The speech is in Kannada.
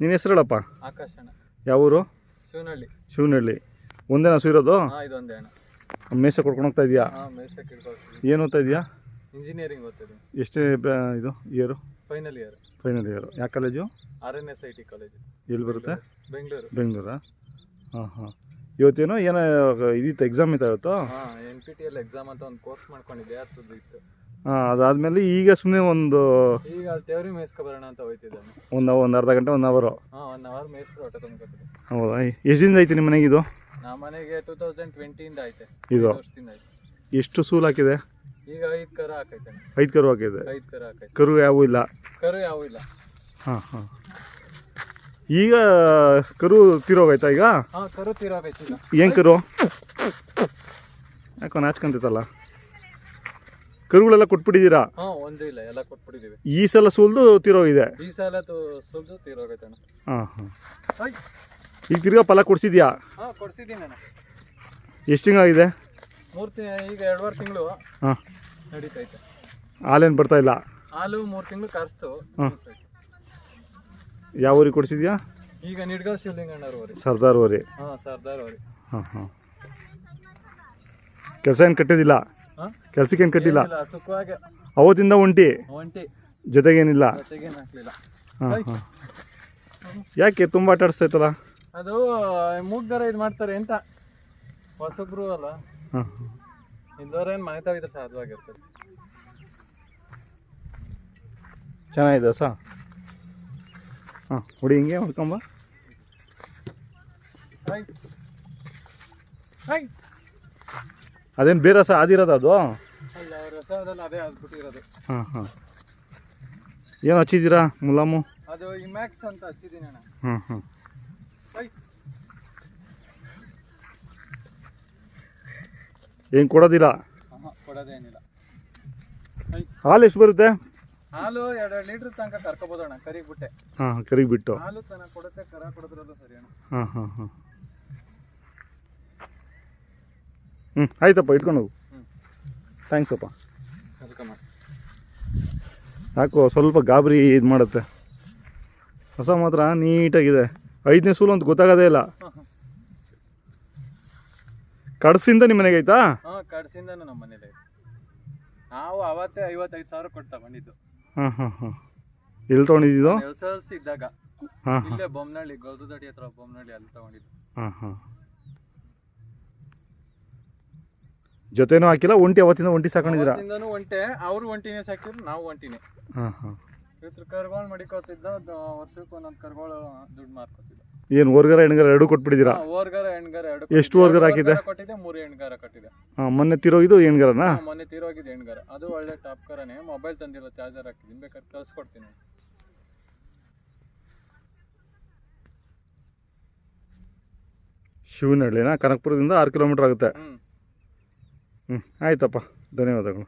ನಿನ್ನ ಹೆಸರು ಹೇಳಪ್ಪ. ಆಕಾಶಣ್ಣ. ಯಾವ ಊರು? ಶಿವನಹಳ್ಳಿ. ಶಿವನಹಳ್ಳಿ. ಒಂದೇ ಹಸು ಇರೋದು? ಇದೊಂದೇ ಅಣ್ಣ. ಮೇಸ ಕೊಡ್ಕೊಂಡು ಹೋಗ್ತಾ ಇದೆಯಾ? ಮೇಸಕ್ಕೆ ಇಟ್ಕೊಳ್ತೀನಿ. ಏನು ಓದ್ತಾ ಇದೆಯಾ? ಇಂಜಿನಿಯರಿಂಗ್ ಓದ್ತಿದ್ದೀನಿ. ಎಷ್ಟೇ ಇದು year? Final year. Final year. ಯಾವ ಕಾಲೇಜು? RNSIT college. ಎಲ್ಲಿ ಬರುತ್ತೆ? ಬೆಂಗಳೂರು. ಬೆಂಗಳೂರಾ? ಹಾಂ ಹಾಂ. ಇವತ್ತೇನೋ ಏನೋ ಇದಿತ್ತು, ಎಕ್ಸಾಮ್ ಇತ್ತು ಇವತ್ತು? NPTEL ಎಕ್ಸಾಮ್ ಅಂತ ಒಂದು ಕೋರ್ಸ್ ಮಾಡ್ಕೊಂಡಿದ್ದೆ, ಅದ್ರದ್ದು ಇತ್ತು. ಹಾಂ, ಅದಾದಮೇಲೆ ಈಗ ಸುಮ್ಮನೆ ಈಗ ತೇವರಿ ಮೇಯ್ಸ್ಕೊಬರೋಣ ಅಂತ ಹೋಗ್ತಿದ್ದಾನೆ. ಒಂದು ಅರ್ಧ ಗಂಟೆ 1 ಅವರು? 1 ಅವರ್ ಮೇಯ್ಸ್ರು ಹೊಟ್ಟೆ ತುಂಬ್ಕೊತಿದ್ದೆ. ಹೌದಾ? ಎಷ್ಟು ದಿನದ ಐತೆ ನಿಮ್ಮ ಮನೆಗೆ ಇದು? ನಮ್ಮ ಮನೆಗೆ 2020 ಐತೆ. ಇದು ವರ್ಷದಿಂದ ಐತೆ. ಎಷ್ಟು ಸೂಲು ಹಾಕಿದೆ? ಈಗ 5 ಕರು ಹಾಕೈತೆ. 5 ಕರು ಹಾಕಿದೆ. 5 ಕರು ಹಾಕೈತೆ. ಕರು ಯಾವೂ ಇಲ್ಲ? ಕರು ಯಾವೂ ಇಲ್ಲ. ಹಾಂ ಹಾಂ. ಈಗ ಕರು ತೀರೋಗೈತಾ ಈಗ? ಕರು ತೀರೋಗೈತೆ ಈಗ. ಏನು ಕರು? ಯಾಕೋ ನಾಚ್ಕೊಂತೈತಲ್ಲ. ಕರುಗಳೆಲ್ಲ ಕೊಟ್ಬಿಟ್ಟಿದ್ದೀರಾ? ಒಂದು ಇಲ್ಲ, ಎಲ್ಲ ಕೊಟ್ಬಿಟ್ಟಿದ್ದೀವಿ. ಈ ಸಲ ಸೂಲ್ದು ತೀರೋಗಿದೆ? ಈ ಸಲ ಸುಲ್ದು ತೀರೋಗೈತೆ. ಹಾಂ ಹಾಂ. ಈಗ ತಿರ್ಗಾ ಫಲ ಕೊಡ್ಸಿದ್ಯಾ? ಕೊಡ್ಸಿದ್ದೀನಿ ಅಣ್ಣ. ಎಷ್ಟು ತಿಂಗಳಾಗಿದೆ? 3 ತಿಂಗಳು. ಈಗ 2.5 ತಿಂಗಳು ನಡೀತೈತೆ. ಹಾಲೇನು ಬರ್ತಾ ಇಲ್ಲ? ಹಾಲು 3 ತಿಂಗಳು ಕರೆಸ್ತು. ಯಾವ ಊರಿಗೆ ಕೊಡಿಸಿದ್ಯಾ? ಈಗ ನಿಡ್ಗಲ್ ಶಿವಲಿಂಗಣ್ಣವ್ರಿ. ಸರ್ದಾರ್ ಊರಿ? ಸರ್ದಾರ್ ಅವ್ರಿ. ಹಾಂ ಹಾಂ. ಕೆಲಸ ಏನು ಕಟ್ಟಿದಿಲ್ಲ? ಕೆಲ್ಸಕ್ಕೇನು ಕಟ್ಟಿಲ್ಲ? ಸುಖವಾಗಿ ಅವತ್ತಿಂದ ಒಂಟಿ ಜೊತೆಗೇನಿಲ್ಲ? ಜೊತೆಗೇನು ಹಾಕ್ಲಿಲ್ಲ. ಹಾಂ ಹಾಂ. ಯಾಕೆ ತುಂಬ ಆಟ ಆಡಿಸ್ತೈತಲ್ಲ? ಅದು ಮೂಗ್ದಾರ ಇದು ಮಾಡ್ತಾರೆ ಅಂತ, ಹೊಸಬ್ರು ಅಲ್ಲ. ಹಾಂ. ಇಂದವ್ರೇನು ಮನೆತಾವಿದ್ರೆ ಸಾಧವಾಗಿರ್ತದೆ. ಚೆನ್ನಾಗಿದೆ ಸ. ಹಾಂ, ಹುಡಿ ಹಿಂಗೆ ಹೊಡ್ಕೊಂಬ. ಅದೇನು ಬೇರೆ ರಸ ಆದಿರೋದು ಅದು? ಅಲ್ಲ, ರಸದಲ್ಲಿ ಅದೇ ಆಗ್ಬಿಟ್ಟಿರೋದು. ಹಾಂ ಹಾಂ. ಏನು ಹಚ್ಚಿದ್ದೀರಾ ಮುಲಾಮು? ಅದು ಇಮ್ಯಾಕ್ಸ್ ಅಂತ ಹಚ್ಚಿದ್ದೀನಿ ಅಣ್ಣ. ಹಾಂ ಹಾಂ. ಏನು ಕೊಡೋದಿಲ್ಲ? ಕೊಡೋದೇನಿಲ್ಲ. ಹಾಲು ಎಷ್ಟು ಬರುತ್ತೆ? ಹಾಲು 2 ಲೀಟ್ರ್ ತನಕ ಕರ್ಕೋಬೋದಣ್ಣ, ಕರಿಗೆ ಬಿಟ್ಟೆ. ಹಾಂ, ಕರಿಗೆ ಬಿಟ್ಟು ಹಾಲು ತನಕ ಕೊಡುತ್ತೆ, ಕರ ಕೊಡೋದ್ರಲ್ಲ ಸರಿ ಅಣ್ಣ. ಹಾಂ ಹಾಂ ಹಾಂ. ಆಯ್ತಪ್ಪ, ಇಟ್ಕೊಂಡು ಹೋಗು. ಥ್ಯಾಂಕ್ಸ್ ಅಪ್ಪ. ಯಾಕೋ ಸ್ವಲ್ಪ ಗಾಬರಿ ಇದು ಮಾಡುತ್ತೆ. ಹೊಸ ಮಾತ್ರ ನೀಟಾಗಿದೆ. 5ನೇ ಸೂಲು ಅಂತ ಗೊತ್ತಾಗೋದೇ ಇಲ್ಲ. ಕಡ್ಸಿಂದ ನಿಮ್ಮ ಮನೆಗೆ ಐತಾ? ಕಡ್ಸಿಂದ ನಮ್ಮ ಮನೇಲಿ ಐತೆ. ನಾವು ಅವತ್ತೇ 55,000 ಕೊಟ್ಟು ತಗೊಂಡಿದ್ದು. ಹಾಂ ಹಾಂ ಹಾಂ. ಎಲ್ಲಿ ತೊಗೊಂಡಿದ್ದು? SLC ಇದ್ದಾಗ. ಹಾಂ. ಇಲ್ಲೇ ಬೊಮ್ಮನಹಳ್ಳಿ, ಗೌದದಡಿ ಹತ್ರ ಬೊಮ್ಮನಹಳ್ಳಿ, ಅಲ್ಲಿ ತಗೊಂಡಿದ್ದು. ಹಾಂ ಹಾಂ. ಜೊತೆನೂ ಹಾಕಿಲ್ಲ? ಒಂಟಿ ಅವತ್ತಿಂದ ಒಂಟಿ ಸಾಕೊಂಡಿದ್ದೀರಾ? ಅವತ್ತಿಂದನೂ ಒಂಟೆ. ಅವರು ಒಂಟಿನೇ ಸಾಕಿದ್ರು, ನಾವು ಒಂಟಿನೇ. ಹಾಂ ಹಾಂ. ಇವ್ರು ಕರ್ಗಳು ಮಡಿಕೋತಿದ್ದ, ವರ್ಷಕ್ಕೆ ಒಂದೊಂದು ಕರ್ಗಳು ದುಡ್ಡು ಮಾರ್ಕೋತಿದ್ದ. ಏನು ಓರ್ಗರ ಹೆಣ್ಗಾರ 2 ಕೊಟ್ಬಿಟ್ಟಿದ್ದೀರಾ? ಓರ್ಗಾರ ಹೆಣ್ಗಾರ 2. ಎಷ್ಟು ಓರ್ಗರ ಹಾಕಿದೆ? ಕೊಟ್ಟಿದ್ದೆ, 3 ಹೆಣ್ಗಾರ ಕಟ್ಟಿದೆ. ಹಾಂ, ಮೊನ್ನೆ ತಿರೋಗಿದ್ದು ಹೆಣ್ಗಾರನಾ? ಮೊನ್ನೆ ತಿರೋಗಿದ್ದು ಹೆಣ್ಗಾರ. ಅದು ಒಳ್ಳೆ ಟಾಪ್ ಕರನೇ. ಮೊಬೈಲ್ ತಂದಿಲ್ಲ, ಚಾರ್ಜರ್ ಹಾಕಿದ್ದೀನಿ, ಬೇಕಾದ್ರೆ ಕಳ್ಸ್ಕೊಡ್ತೀನಿ. ಶಿವನಹಳ್ಳಿನಾ? ಕನಕಪುರದಿಂದ 6 ಕಿಲೋಮೀಟ್ರ್ ಆಗುತ್ತೆ. ಆಯ್ತಪ್ಪ, ಧನ್ಯವಾದಗಳು.